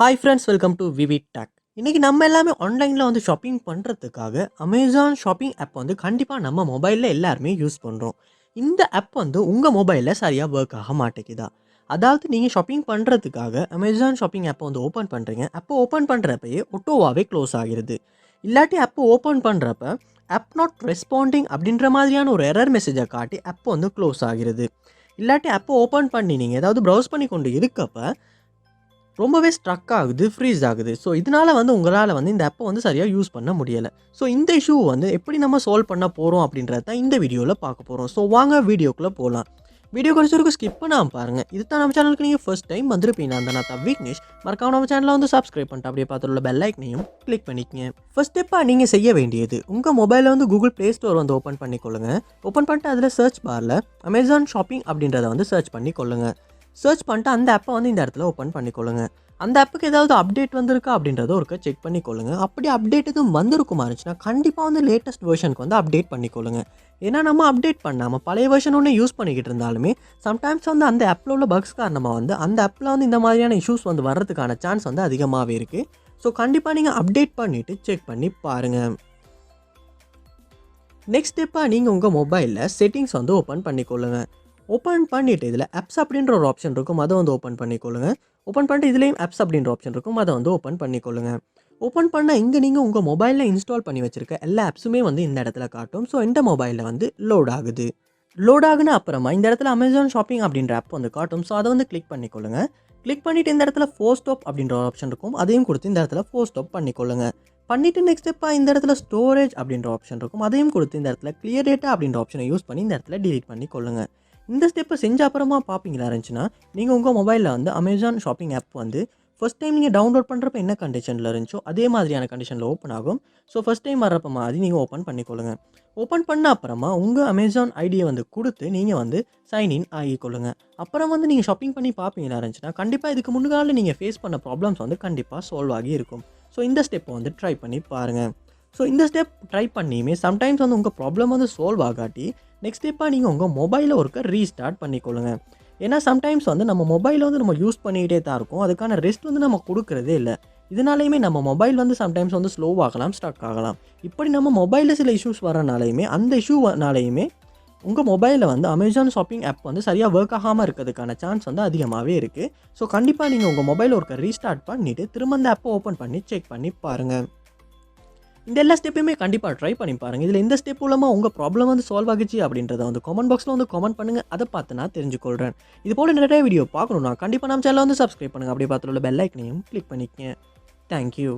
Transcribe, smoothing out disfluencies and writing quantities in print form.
Hi friends, welcome to VividTech. இன்னைக்கு நம்ம எல்லாமே ஆன்லைனில் வந்து ஷாப்பிங் பண்ணுறதுக்காக அமேசான் ஷாப்பிங் ஆப் வந்து கண்டிப்பாக நம்ம மொபைலில் எல்லாருமே யூஸ் பண்ணுறோம். இந்த ஆப் வந்து உங்கள் மொபைலில் சரியாக ஒர்க் ஆக மாட்டேங்குதா? அதாவது நீங்கள் ஷாப்பிங் பண்ணுறதுக்காக அமேசான் ஷாப்பிங் ஆப்பை வந்து ஓப்பன் பண்ணுறீங்க. ஆப்பை ஓப்பன் பண்ணுறப்பயே ஆட்டோவாகவே க்ளோஸ் ஆகிருது. இல்லாட்டி ஆப்பை ஓப்பன் பண்ணுறப்ப ஆப் நாட் ரெஸ்பாண்டிங் அப்படின்ற மாதிரியான ஒரு எரர் மெசேஜை காட்டி ஆப் வந்து க்ளோஸ் ஆகிருது. இல்லாட்டி ஆப்பை ஓப்பன் பண்ணி நீங்கள் ஏதாவது ப்ரௌஸ் பண்ணி கொண்டு இருக்கப்போ ரொம்பவே ஸ்ட்ரக் ஆகுது, ஃப்ரீஸ் ஆகுது. ஸோ இதனால வந்து உங்களால் வந்து இந்த ஆப்பை வந்து சரியாக யூஸ் பண்ண முடியலை. ஸோ இந்த இஷ்யூ வந்து எப்படி நம்ம சால்வ் பண்ண போகிறோம் அப்படின்றது தான் இந்த வீடியோவில் பார்க்க போகிறோம். ஸோ வாங்க வீடியோக்குள்ளே போகலாம். வீடியோ கொஞ்சம் ஸ்கிப் பண்ணாமல் பாருங்கள். இது தான் நம்ம சேனலுக்கு நீங்கள் ஃபர்ஸ்ட் டைம் வந்திருப்பீங்க. அந்த நான் தான் விக்னேஷ். மறக்காம நம்ம சேனலை வந்து சப்ஸ்கிரைப் பண்ணிட்டு அப்படியே பார்த்துள்ள பெல் ஐக்கனையும் கிளிக் பண்ணிக்கங்க. ஃபர்ஸ்ட் ஸ்டெப்பாக நீங்கள் செய்ய வேண்டியது உங்கள் மொபைலில் வந்து கூகுள் ப்ளே ஸ்டோர் வந்து ஓப்பன் பண்ணிக்கொள்ளுங்க. ஓப்பன் பண்ணிட்டு அதில் சர்ச் பாரில் அமேசான் ஷாப்பிங் அப்படின்றத வந்து சர்ச் பண்ணிக்கொள்ளுங்க. சர்ச் பண்ணிட்டு அந்த ஆப்பை வந்து இந்த இடத்துல ஓப்பன் பண்ணிக்கொள்ளுங்க. அந்த ஆப்புக்கு ஏதாவது அப்டேட் வந்திருக்கா அப்படின்றத ஒருக்க செக் பண்ணிக்கொள்ளுங்க. அப்படி அப்டேட் எதுவும் வந்திருக்குமா இருந்துச்சுன்னா கண்டிப்பாக வந்து லேட்டஸ்ட் வெர்ஷனுக்கு வந்து அப்டேட் பண்ணிக்கொள்ளுங்க. ஏன்னா நம்ம அப்டேட் பண்ணாமல் பழைய வெர்ஷன் ஒன்று யூஸ் பண்ணிக்கிட்டு இருந்தாலுமே சம்டைம்ஸ் வந்து அந்த ஆப்பில் உள்ள பக்ஸ் காரணமாக வந்து அந்த ஆப்பில் வந்து இந்த மாதிரியான இஷ்யூஸ் வந்து வர்றதுக்கான சான்ஸ் வந்து அதிகமாகவே இருக்குது. ஸோ கண்டிப்பாக நீங்கள் அப்டேட் பண்ணிவிட்டு செக் பண்ணி பாருங்கள். நெக்ஸ்ட் ஸ்டெப்பாக நீங்கள் உங்கள் மொபைலில் செட்டிங்ஸ் வந்து ஓப்பன் பண்ணிக்கொள்ளுங்க. ஓப்பன் பண்ணிவிட்டு இதில் ஆப்ஸ் அப்படின்ற ஒரு ஆப்ஷன் இருக்கும், அதை வந்து ஓப்பன் பண்ணிக்கொள்ளுங்க. ஓப்பன் பண்ணிட்டு இதுலேயும் ஆப்ஸ் அப்படின்ற ஆப்ஷன் இருக்கும், அதை வந்து ஓப்பன் பண்ணிக்கொள்ளுங்க. ஓப்பன் பண்ணால் இங்கே நீங்கள் உங்கள் மொபைலில் இன்ஸ்டால் பண்ணி வச்சுருக்க எல்லா ஆப்ஸுமே வந்து இந்த இடத்துல காட்டும். ஸோ இந்த மொபைலில் வந்து லோட் ஆகுது. லோட் ஆகுன அப்புறமா இந்த இடத்துல அமேசான் ஷாப்பிங் அப்படின்ற ஆப் வந்து காட்டும். ஸோ அதை வந்து கிளிக் பண்ணிக்கொள்ளுங்க. கிளிக் பண்ணிவிட்டு இந்த இடத்துல ஃபோர் ஸ்டாப் அப்படின்ற ஒரு ஆப்ஷன் இருக்கும், அதையும் கொடுத்து இந்த இடத்துல ஃபோர் ஸ்டாப் பண்ணிக்கொள்ளுங்க. பண்ணிவிட்டு நெக்ஸ்ட் ஸ்டெப்பாக இந்த இடத்துல ஸ்டோரேஜ் அப்படின்ற ஆப்ஷன் இருக்கும், அதையும் கொடுத்து இந்த இடத்துல கிளியர் டேட்டா அப்படின்ற ஆப்ஷனை யூஸ் பண்ணி இந்த இடத்துல டிலீட் பண்ணிக்கொள்ளுங்க. இந்த ஸ்டெப்பை செஞ்ச அப்புறமா பார்ப்பீங்களா இருந்துச்சுன்னா நீங்கள் உங்கள் மொபைலில் வந்து அமேசான் ஷாப்பிங் ஆப் வந்து ஃபஸ்ட் டைம் நீங்கள் டவுன்லோட் பண்ணுறப்ப என்ன கண்டிஷனில் இருந்துச்சோ அதே மாதிரியான கண்டிஷனில் ஓப்பன் ஆகும். ஸோ ஃபஸ்ட் டைம் வர்றப்ப மாதிரி நீங்கள் ஓப்பன் பண்ணிக்கொள்ளுங்க. ஓப்பன் பண்ண அப்புறமா உங்கள் அமேசான் ஐடியை வந்து கொடுத்து நீங்கள் வந்து சைன்இன் ஆகிக்கொள்ளுங்க. அப்புறம் வந்து நீங்கள் ஷாப்பிங் பண்ணி பார்ப்பீங்களா இருந்துச்சுன்னா கண்டிப்பாக இதுக்கு முன்னாடி நீங்கள் ஃபேஸ் பண்ண ப்ராப்ளம்ஸ் வந்து கண்டிப்பாக சால்வ் ஆகி இருக்கும். ஸோ இந்த ஸ்டெப்பை வந்து ட்ரை பண்ணி பாருங்கள். ஸோ இந்த ஸ்டெப் ட்ரை பண்ணியுமே சம்டைம்ஸ் வந்து உங்கள் ப்ராப்ளம் வந்து சால்வ் ஆகாட்டி நெக்ஸ்ட் ஸ்டெப்பாக நீங்கள் உங்கள் மொபைலை ஒருக்க ரீஸ்டார்ட் பண்ணிக்கொள்ளுங்க. ஏன்னா சம்டைம்ஸ் வந்து நம்ம மொபைலை வந்து நம்ம யூஸ் பண்ணிக்கிட்டே தான் இருக்கும், அதுக்கான ரெஸ்ட் வந்து நம்ம கொடுக்குறதே இல்லை. இதனாலேயுமே நம்ம மொபைல் வந்து சம்டைம்ஸ் வந்து ஸ்லோவாகலாம், ஸ்டக் ஆகலாம். இப்படி நம்ம மொபைலில் சில இஷ்யூஸ் வரனாலையுமே அந்த இஷ்யூனாலேயுமே உங்கள் மொபைலில் வந்து அமேசான் ஷாப்பிங் ஆப் வந்து சரியாக ஒர்க் ஆகாமல் இருக்கிறதுக்கான சான்ஸ் வந்து அதிகமாகவே இருக்குது. ஸோ கண்டிப்பாக நீங்கள் உங்கள் மொபைல் ஒருக்க ரீஸ்டார்ட் பண்ணிவிட்டு திரும்ப அந்த ஆப்பை ஓப்பன் பண்ணி செக் பண்ணி பாருங்கள். இந்த எல்லா ஸ்டெப்பையுமே கண்டிப்பாக ட்ரை பண்ணி பாருங்கள். இதில் இந்த ஸ்டெப் மூலமாக உங்கள் ப்ராப்ளம் வந்து சால்வ் ஆகிச்சு அப்படின்றத வந்து கமெண்ட் பாக்ஸில் வந்து கமெண்ட் பண்ணுங்கள். அதை பார்த்து நான் தெரிஞ்சுக்கொள்கிறேன். இது போல் நிறைய வீடியோ பார்க்கணுன்னா கண்டிப்பாக நம்ம சேனலை வந்து சப்ஸ்கிரைப் பண்ணுங்கள். அப்படியே பார்த்துள்ள பெல் ஐக்கனையும் கிளிக் பண்ணிக்கங்க. தேங்க்யூ.